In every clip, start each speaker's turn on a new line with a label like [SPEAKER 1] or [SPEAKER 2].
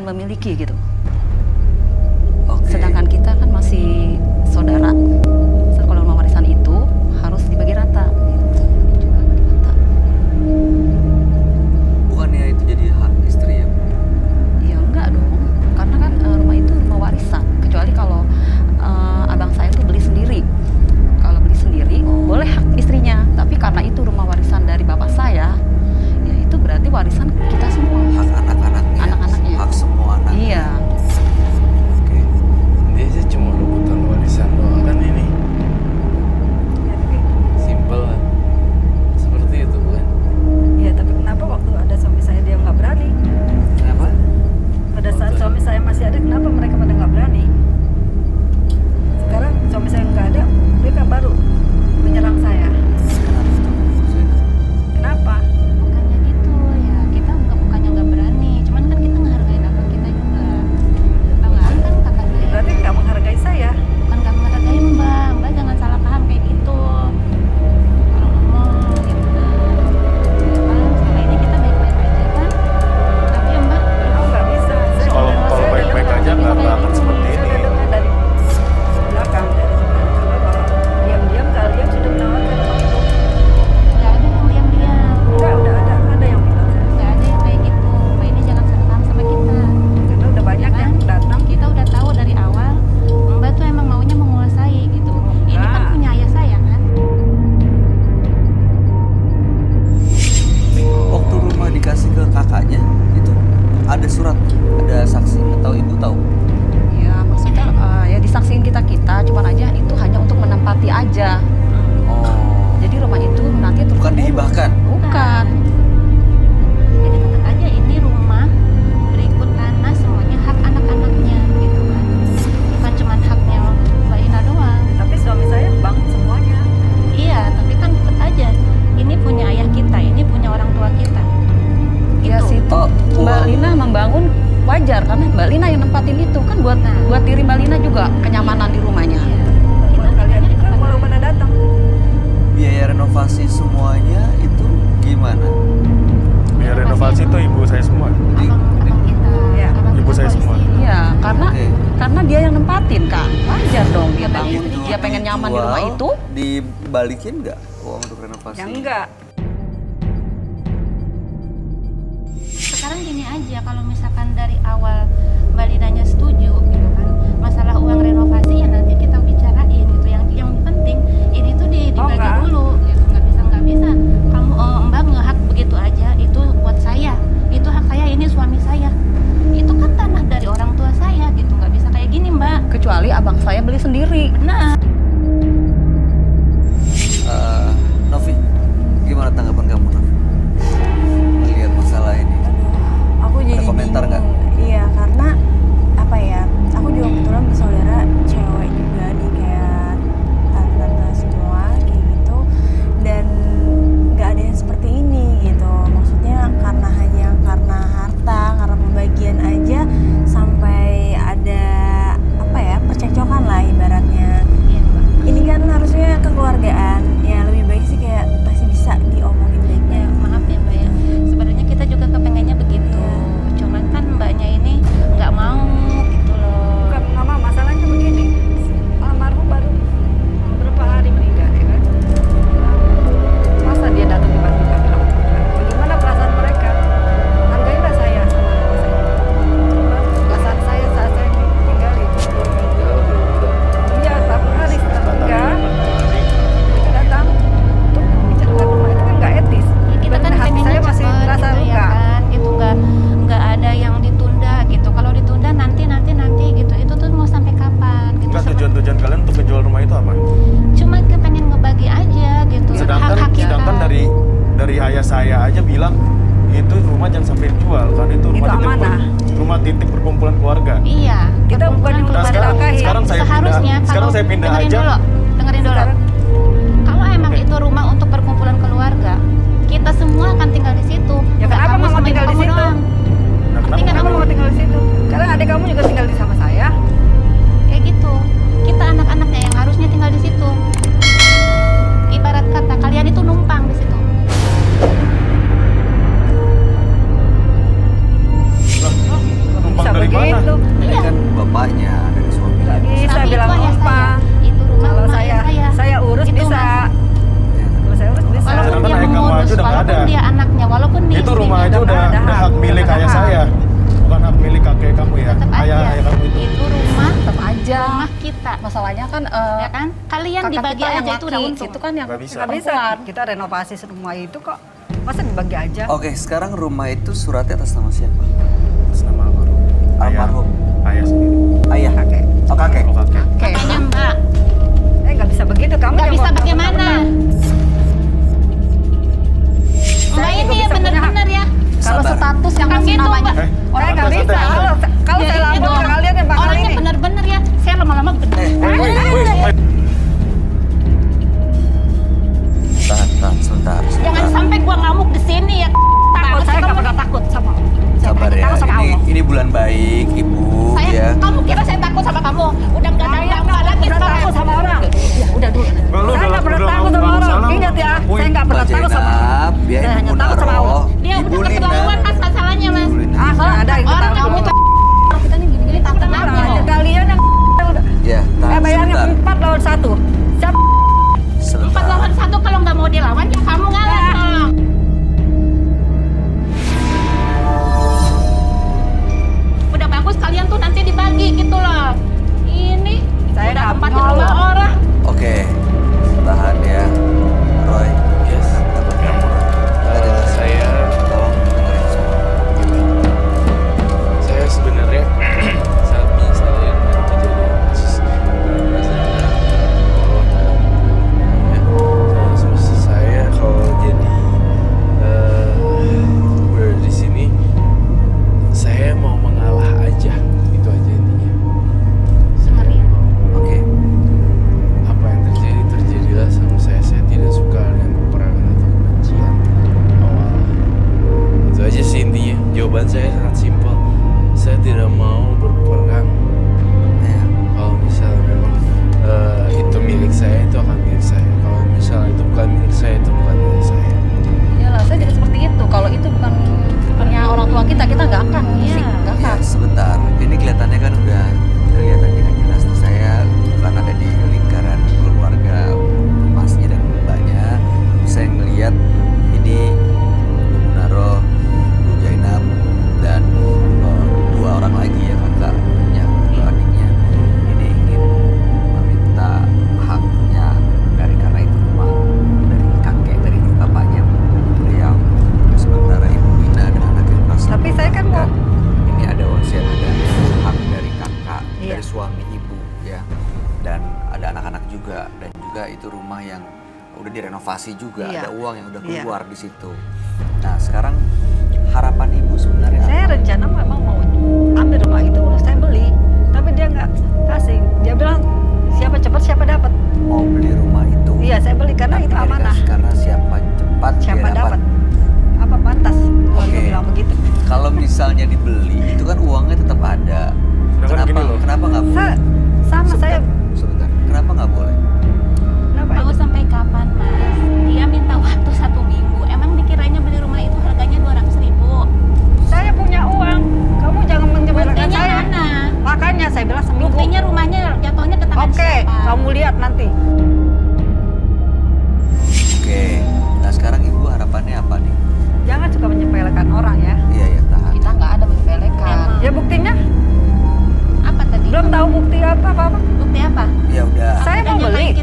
[SPEAKER 1] dan memiliki gitu.
[SPEAKER 2] Oke.
[SPEAKER 1] Sedangkan kita kan masih saudara. Kalau rumah warisan itu harus dibagi rata. Gitu. Juga bagi rata.
[SPEAKER 2] Bukannya itu jadi hak istri ya?
[SPEAKER 1] Ya enggak dong, karena kan rumah itu rumah warisan. Kecuali kalau abang saya tuh beli sendiri. Kalau beli sendiri boleh hak istrinya. Tapi karena itu rumah warisan dari bapak saya, ya itu berarti warisan kita semua.
[SPEAKER 2] Hak anak-anaknya.
[SPEAKER 1] Anak-anaknya.
[SPEAKER 2] Hak semua anak.
[SPEAKER 1] Iya.
[SPEAKER 3] Oke. Dia sih cuma rebutan warisan doang kan ini. Simpel kan. Seperti itu kan.
[SPEAKER 4] Iya, tapi kenapa waktu ada suami saya dia nggak berani?
[SPEAKER 2] Kenapa?
[SPEAKER 4] Pada saat suami saya masih ada, kenapa mereka pada nggak berani? Sekarang suami saya nggak ada, mereka baru menyerang saya. Kenapa?
[SPEAKER 5] Bukannya gitu ya, kita bukannya nggak berani, cuman kan kita ngehargain kakak kita juga. Bang Aan kan kakak saya.
[SPEAKER 4] Berarti nggak menghargai saya.
[SPEAKER 5] Bukan nggak menghargai Mbak jangan salah paham kayak gitu. Kalau ngomong gitu kan, ya kan selama ini kita baik-baik aja kan. Tapi ya Mbak,
[SPEAKER 4] Oh, nggak bisa. Saya
[SPEAKER 3] Kalau
[SPEAKER 4] udah- saya udah
[SPEAKER 3] baik-baik
[SPEAKER 4] dengar.
[SPEAKER 3] aja nggak akan seperti
[SPEAKER 4] Saya
[SPEAKER 3] ini.
[SPEAKER 4] udah dengar dari belakang, dari bahwa diam-diam kalian sudah menawarkan rumah itu.
[SPEAKER 5] nggak ada yang diam-diam,
[SPEAKER 4] Enggak, udah ada yang bilang.
[SPEAKER 5] nggak ada yang kayak gitu. Mbak ini jangan salah paham sama kita.
[SPEAKER 4] Karena udah banyak
[SPEAKER 5] Ya kan?
[SPEAKER 4] yang datang.
[SPEAKER 5] Kita udah tahu dari awal Mbak tuh emang maunya menguasai gitu. Ini kan
[SPEAKER 4] Enggak.
[SPEAKER 5] punya ayah saya kan.
[SPEAKER 2] Waktu rumah dikasih ke kakaknya itu ada surat, ada saksi atau ibu tahu?
[SPEAKER 1] Ya maksudnya ya disaksiin kita, cuman aja itu hanya untuk menempati aja.
[SPEAKER 2] Oh.
[SPEAKER 1] Jadi rumah itu nanti untuk
[SPEAKER 2] Bukan dihibahkan.
[SPEAKER 1] Bukan.
[SPEAKER 5] Jadi tetap aja ini rumah berikut tanah semuanya hak anak-anaknya gitu kan. Bukan cuma haknya Mbak Ina doang.
[SPEAKER 4] Tapi suami saya bangun semuanya.
[SPEAKER 5] Iya, tapi kan tetap aja ini punya ayah kita, ini punya orang tua kita.
[SPEAKER 1] Ya
[SPEAKER 5] Gitu.
[SPEAKER 1] situ
[SPEAKER 2] Oh,
[SPEAKER 1] Mbak
[SPEAKER 2] wow.
[SPEAKER 1] Lina membangun wajar karena Mbak Lina yang nempatin itu kan buat diri Mbak Lina juga kenyamanan di rumahnya.
[SPEAKER 5] Iya. Kita
[SPEAKER 4] Buat kalian
[SPEAKER 5] tinggalnya di
[SPEAKER 4] juga
[SPEAKER 5] tempat
[SPEAKER 4] kalau
[SPEAKER 5] lain.
[SPEAKER 4] pada datang.
[SPEAKER 2] Biaya renovasi semuanya itu gimana?
[SPEAKER 3] Biar renovasi itu ibu saya semua.
[SPEAKER 5] Abang kita.
[SPEAKER 4] Iya.
[SPEAKER 5] Abang
[SPEAKER 3] Ibu
[SPEAKER 5] kita
[SPEAKER 3] saya semua.
[SPEAKER 5] polisi.
[SPEAKER 1] Iya,
[SPEAKER 2] Oke.
[SPEAKER 1] karena dia yang nempatin kan. Wajar dong dia
[SPEAKER 5] Iya,
[SPEAKER 1] bangun.
[SPEAKER 5] betul.
[SPEAKER 1] Dia pengen nyaman di rumah
[SPEAKER 2] Dijual,
[SPEAKER 1] itu.
[SPEAKER 2] Dibalikin nggak uang untuk renovasi?
[SPEAKER 4] Yang enggak.
[SPEAKER 5] Sekarang gini aja, kalau misalkan dari awal Mbak Linanya setuju gitu kan, masalah uang renovasi ya nanti kita bicarain gitu. Yang penting ini tuh dibagi
[SPEAKER 4] enggak.
[SPEAKER 5] dulu gitu. Nggak bisa kamu Mbak ngehak begitu aja, itu buat saya, itu hak saya, ini suami saya, itu kan tanah dari orang tua saya gitu. Nggak bisa kayak gini Mbak.
[SPEAKER 1] Kecuali abang saya beli sendiri.
[SPEAKER 5] Benar.
[SPEAKER 2] Novi, gimana tanggapan kamu, Novi? Melihat masalah ini.
[SPEAKER 6] Aku jadi
[SPEAKER 2] Ada komentar
[SPEAKER 6] bingung.
[SPEAKER 2] nggak?
[SPEAKER 6] Iya, karena apa ya, aku juga kebetulan bersaudara cewek juga nih, kayak tante-tante semua kayak gitu, dan nggak ada yang seperti ini gitu. Maksudnya karena harta, karena pembagian aja sampai ada apa ya, percekcokan lah ibaratnya.
[SPEAKER 5] Iya Mbak.
[SPEAKER 6] Ini kan harusnya kekeluargaan, ya lebih baik sih kayak masih bisa diomongin
[SPEAKER 5] Ya,
[SPEAKER 6] baik-baik.
[SPEAKER 5] maaf ya Mbak ya. Sebenarnya kita juga kepengennya begitu. Cuman kan Mbaknya ini nggak mau gitu loh.
[SPEAKER 4] Bukan mama, masalahnya begini. Almarhum baru beberapa hari meninggal ya kan. Masa dia datang tiba-tiba bilang, bagaimana perasaan mereka? Hargailah saya sama anak saya. Perasaan saya saat saya ditinggalin. Iya, 8 hari setelah meninggal, mereka datang untuk membicarakan rumah itu kan nggak etis.
[SPEAKER 5] Ya, kita kan
[SPEAKER 4] Dan hati
[SPEAKER 5] pengennya
[SPEAKER 4] saya masih
[SPEAKER 5] cepet
[SPEAKER 4] merasa
[SPEAKER 5] gitu
[SPEAKER 4] luka.
[SPEAKER 5] ya kan, gitu nggak ada yang ditunda gitu. Kalau ditunda nanti gitu, itu tuh mau sampai kapan gitu.
[SPEAKER 3] Enggak, tujuan kalian untuk menjual rumah itu apa?
[SPEAKER 5] Cuma kepengen ngebagi aja gitu.
[SPEAKER 3] Sedangkan
[SPEAKER 5] Hak-hak kita.
[SPEAKER 3] dari ayah saya aja bilang itu rumah jangan sampai dijual kan itu
[SPEAKER 4] Itu amanah.
[SPEAKER 3] rumah titik perkumpulan keluarga.
[SPEAKER 5] Iya.
[SPEAKER 4] Kita bukan yang
[SPEAKER 5] perkumpulan
[SPEAKER 3] sekarang-
[SPEAKER 5] keluarga.
[SPEAKER 3] sekarang saya
[SPEAKER 5] Seharusnya
[SPEAKER 3] pindah- sekarang
[SPEAKER 5] kalau-
[SPEAKER 3] saya pindah
[SPEAKER 5] dengerin
[SPEAKER 3] aja.
[SPEAKER 5] dulu, dengerin dulu.
[SPEAKER 4] Sekarang
[SPEAKER 5] Kalau emang itu rumah untuk perkumpulan keluarga, kita semua akan tinggal di situ.
[SPEAKER 4] Ya
[SPEAKER 5] Nggak
[SPEAKER 4] kenapa
[SPEAKER 5] kamu
[SPEAKER 4] mau
[SPEAKER 5] sama
[SPEAKER 4] tinggal
[SPEAKER 5] ibu
[SPEAKER 4] di
[SPEAKER 5] kamu
[SPEAKER 4] situ?
[SPEAKER 5] doang.
[SPEAKER 3] Nah,
[SPEAKER 5] Ngerti
[SPEAKER 3] kenapa
[SPEAKER 5] nggak
[SPEAKER 4] kamu
[SPEAKER 5] kamu?
[SPEAKER 4] mau tinggal di situ. Karena adik kamu juga tinggal di sama saya.
[SPEAKER 5] Kayak gitu. Kita anak-anaknya yang harusnya tinggal di situ. Ibarat kata kalian itu numpang di situ.
[SPEAKER 3] numpang
[SPEAKER 4] Bisa
[SPEAKER 3] dari
[SPEAKER 1] masalahnya kan
[SPEAKER 5] Ya kan? Kalian
[SPEAKER 1] kakak
[SPEAKER 5] dibagi
[SPEAKER 1] kita yang
[SPEAKER 5] aja itu udah
[SPEAKER 1] laki,
[SPEAKER 5] untung.
[SPEAKER 1] itu kan yang
[SPEAKER 3] Nggak bisa.
[SPEAKER 4] Nggak bisa. Kita renovasi rumah itu kok. Masa dibagi aja?
[SPEAKER 2] Oke, sekarang rumah itu suratnya atas nama siapa?
[SPEAKER 3] Atas nama almarhum.
[SPEAKER 2] Almarhum.
[SPEAKER 3] Ayah sendiri.
[SPEAKER 2] Ayah.
[SPEAKER 4] Kakek.
[SPEAKER 2] Oh, kakek.
[SPEAKER 3] Oh kakek.
[SPEAKER 5] Makanya Mbak,
[SPEAKER 4] Nggak bisa begitu. Kamu
[SPEAKER 5] nggak
[SPEAKER 4] yang
[SPEAKER 5] bisa
[SPEAKER 4] mau
[SPEAKER 5] bagaimana? Mbak
[SPEAKER 4] Saya
[SPEAKER 5] ini
[SPEAKER 4] juga
[SPEAKER 5] ya
[SPEAKER 4] bisa punya
[SPEAKER 5] bener-bener ya.
[SPEAKER 1] kalau
[SPEAKER 2] Sabar.
[SPEAKER 1] status yang
[SPEAKER 5] Kan
[SPEAKER 1] masih
[SPEAKER 5] gitu,
[SPEAKER 1] namanya.
[SPEAKER 5] Mbak.
[SPEAKER 4] Saya nggak
[SPEAKER 3] santai,
[SPEAKER 4] bisa.
[SPEAKER 3] santai.
[SPEAKER 4] Kalau
[SPEAKER 5] Ya,
[SPEAKER 4] saya
[SPEAKER 5] ini
[SPEAKER 4] lapor
[SPEAKER 5] dong.
[SPEAKER 4] ke kalian yang bakal
[SPEAKER 5] Orangnya
[SPEAKER 4] ini.
[SPEAKER 5] bener-bener ya. Saya lama-lama bener.
[SPEAKER 2] Tahan, sebentar.
[SPEAKER 5] Jangan sampai gua ngamuk di sini ya.
[SPEAKER 4] Takut, saya nggak pernah takut sama
[SPEAKER 2] Sabar ya.
[SPEAKER 4] Takut sama Allah.
[SPEAKER 2] Ini bulan baik, Ibu.
[SPEAKER 5] Saya,
[SPEAKER 2] Ya.
[SPEAKER 5] kamu kira saya takut sama kamu? Udah nggak ada
[SPEAKER 4] Saya
[SPEAKER 5] yang
[SPEAKER 4] nggak
[SPEAKER 5] lagi
[SPEAKER 4] pernah
[SPEAKER 5] sekarang.
[SPEAKER 4] takut sama orang.
[SPEAKER 5] Ya udah dulu.
[SPEAKER 4] Saya nggak pernah takut sama orang. Ingat ya, saya nggak pernah
[SPEAKER 2] Mbak
[SPEAKER 4] takut sama orang.
[SPEAKER 2] Zainab, ya
[SPEAKER 4] Saya hanya
[SPEAKER 2] Ibu
[SPEAKER 4] takut sama
[SPEAKER 2] Naro,
[SPEAKER 4] Allah.
[SPEAKER 5] Dia
[SPEAKER 2] Ibu
[SPEAKER 5] udah
[SPEAKER 2] Lina.
[SPEAKER 5] keterlaluan mas masalahnya mas.
[SPEAKER 2] Ibu Lina.
[SPEAKER 4] Ah, nggak ada yang
[SPEAKER 5] Orang
[SPEAKER 4] takut.
[SPEAKER 5] kamu kita nih gini-gini takut
[SPEAKER 4] Orang
[SPEAKER 5] kenapa?
[SPEAKER 4] aja kalian yang udah.
[SPEAKER 2] Ya,
[SPEAKER 4] Bayangin 4 lawan 1. Siapa?
[SPEAKER 5] 4 lawan 1 kalau nggak mau dilawan ya kamu ngalah dong. Udah bagus kalian tuh nanti dibagi gitu loh. Ini
[SPEAKER 4] Saya
[SPEAKER 5] udah
[SPEAKER 4] nggak
[SPEAKER 5] tempatin
[SPEAKER 4] mau.
[SPEAKER 5] rumah orang.
[SPEAKER 2] Oke, tahan ya, Roy.
[SPEAKER 3] Yes.
[SPEAKER 2] Dapat kamu, Roy.
[SPEAKER 3] Saya
[SPEAKER 2] Tolong dengerin semua.
[SPEAKER 3] saya sebenarnya saat misalnya dengan kejadian kasus semestinya saya kalau jadi berada di sini saya mau mengalah aja, itu aja intinya.
[SPEAKER 5] Ngeri.
[SPEAKER 2] Oke,
[SPEAKER 3] Apa yang terjadi terjadilah sama saya tidak suka dengan peperangan atau kebencian awalnya. Itu aja sih intinya. Jawaban saya sangat simpel, saya tidak mau berperang.
[SPEAKER 2] ya.
[SPEAKER 3] Kalau misalnya memang itu milik saya, itu akan milik saya. Kalau misalnya itu bukan milik saya, itu bukan milik saya.
[SPEAKER 1] Iyalah, saya juga seperti itu. Kalau itu bukan punya orang tua kita nggak akan musik, nggak
[SPEAKER 2] Ya,
[SPEAKER 1] akan.
[SPEAKER 2] sebentar. Ini kelihatannya kan udah kelihatan dengan jelas nih, saya bukan ada di lingkaran keluarga masnya dan mbaknya. Saya ngelihat ini Bu Naro, Bu Zainab, dan dua orang lagi ya kakaknya, dua adiknya. Ini ingin meminta haknya karena itu rumah dari kakek, dari bapaknya beliau. Sementara Ibu Lina dan anaknya merasa
[SPEAKER 4] Tapi saya kan mau.
[SPEAKER 2] ini ada wasiat, ada hak dari kakak,
[SPEAKER 4] Iya.
[SPEAKER 2] dari suami ibu ya, dan ada anak-anak juga, dan juga itu rumah yang udah direnovasi juga,
[SPEAKER 4] Iya.
[SPEAKER 2] ada uang yang udah
[SPEAKER 4] Iya.
[SPEAKER 2] keluar di situ. Nah sekarang harapan ibu sebenarnya
[SPEAKER 4] Saya
[SPEAKER 2] apa?
[SPEAKER 4] rencana memang mau ambil rumah itu, saya beli. Tapi dia nggak kasih. Dia bilang siapa cepat siapa dapat.
[SPEAKER 2] Mau beli rumah itu?
[SPEAKER 4] Iya, saya beli karena
[SPEAKER 2] tapi
[SPEAKER 4] itu
[SPEAKER 2] nggak
[SPEAKER 4] amanah.
[SPEAKER 2] dikasih, karena siapa cepat
[SPEAKER 4] Siapa
[SPEAKER 2] dia
[SPEAKER 4] dapat. Apa pantas kalau dia
[SPEAKER 2] Oke.
[SPEAKER 4] bilang begitu.
[SPEAKER 2] Kalau misalnya dibeli, itu kan uangnya tetap ada.
[SPEAKER 3] Sedangkan
[SPEAKER 2] Kenapa?
[SPEAKER 3] gini loh.
[SPEAKER 2] Kenapa nggak boleh?
[SPEAKER 4] Sama saya.
[SPEAKER 2] Sebentar. Kenapa nggak boleh?
[SPEAKER 4] Kenapa?
[SPEAKER 5] Mau sampai kapan mas? Dia minta waktu 1 minggu. Emang dikiranya beli rumah itu harganya 200.000?
[SPEAKER 4] Saya punya uang. Kamu jangan menyebabkan
[SPEAKER 5] Buktinya
[SPEAKER 4] saya.
[SPEAKER 5] mana?
[SPEAKER 4] Makanya saya bilang seminggu.
[SPEAKER 5] Buktinya rumahnya jatuhnya ke tangan
[SPEAKER 4] Oke,
[SPEAKER 5] siapa?
[SPEAKER 4] kamu lihat nanti.
[SPEAKER 2] Oke. Nah sekarang ibu harapannya apa nih?
[SPEAKER 4] Jangan suka menyepelekan orang ya.
[SPEAKER 2] Iya ya, tahan.
[SPEAKER 1] Kita nggak ada menyepelekan.
[SPEAKER 5] Emang.
[SPEAKER 4] Ya buktinya
[SPEAKER 5] Apa tadi?
[SPEAKER 4] belum tahu bukti apa.
[SPEAKER 5] Bukti apa?
[SPEAKER 2] Ya udah.
[SPEAKER 4] Saya mau
[SPEAKER 5] Udah
[SPEAKER 4] beli.
[SPEAKER 5] nyatain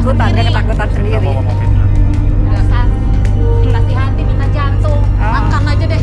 [SPEAKER 4] ketakutan, dia ketakutan sendiri.
[SPEAKER 5] Dasar nasihati minta jantung.
[SPEAKER 4] Ah.
[SPEAKER 1] Makan aja deh.